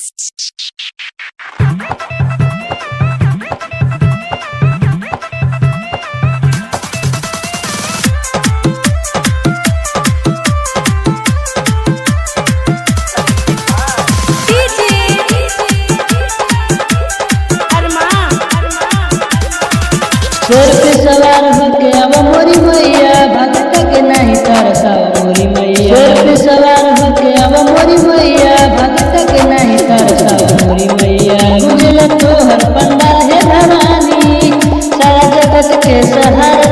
शेर पे सवार होके अब मोरी मैया भक्त के नहीं तरसाव मोरी मैया। शेर पे सवार होके अब मोरी मैया भक्त के नहीं तरसाव मोरी मैया। मुझे तोहर पंडा है भवानी सारा जगत के सहारा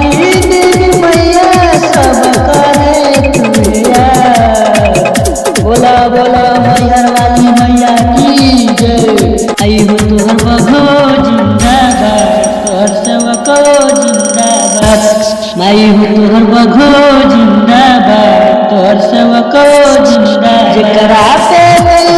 देवी मैया सब करे तुझिया। बोला बोला मैहर वाली मैया की जय। आई हो तोहर बघो सेवको जिंदाबाद माई हो तोहर बघो जिंदाबाद तोहर सेवको जिंदाबाद। जेकरा पे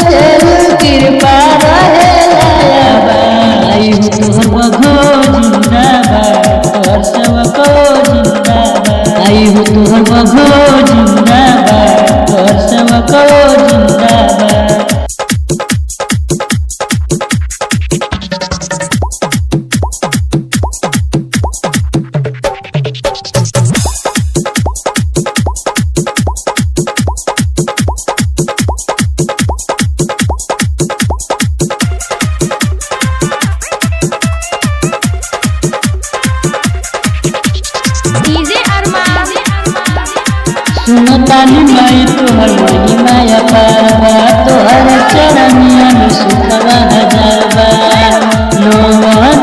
दिल कृपा रहे लायाबाद माई हो तोहर बघो जिंदाबाद तोहर सेवको जिंदाबाद माई हो तोहर बघो जिंदाबाद तोहर सेवको जिंदाबाद। सुनो तानी माई तोहर महिमा अपार बा तोहर चरनिया में सुखवा हजार बा। नौ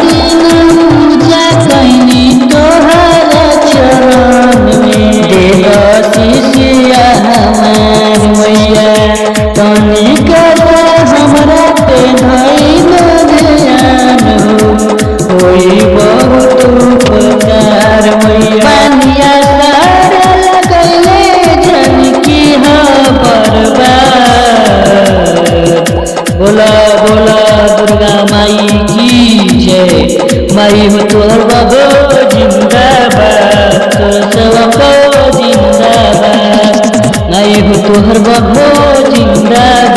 दिन पूजा कैनी तोहर चरण में देव शिष्या हमार मैया। तनिक हमरा पे धइल ध्यान होई बहुत उपकार मैया। पानिया बोला बोला दुर्गा माई की जय। माई हो तोहर बघो जिंदाबाद तोहर सेवको जिंदाबाद माई हो तोहर बघो जिंदाबाद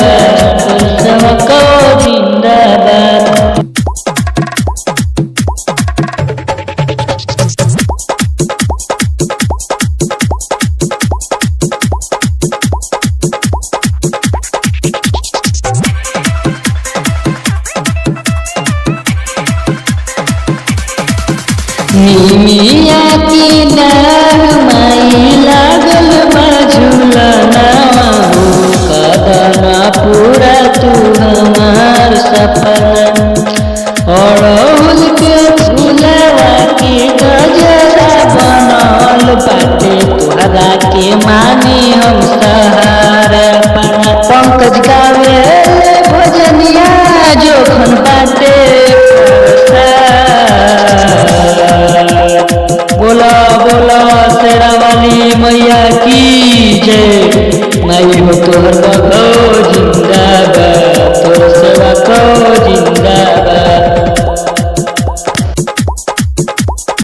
तोहर सेवको जिंदाबाद। निमिया की डार माई लागल बा झूलनावा कदना पूरा तू हमार सपना। अड़हुल के फूलवा के गजरा बनल बाटे तोहरा के मानी हम सहारा पना। पंकज गावे भजनिया जोखन बाटे बोला बोला शेरा वाली मैया की जय। माई हो तोहर बघो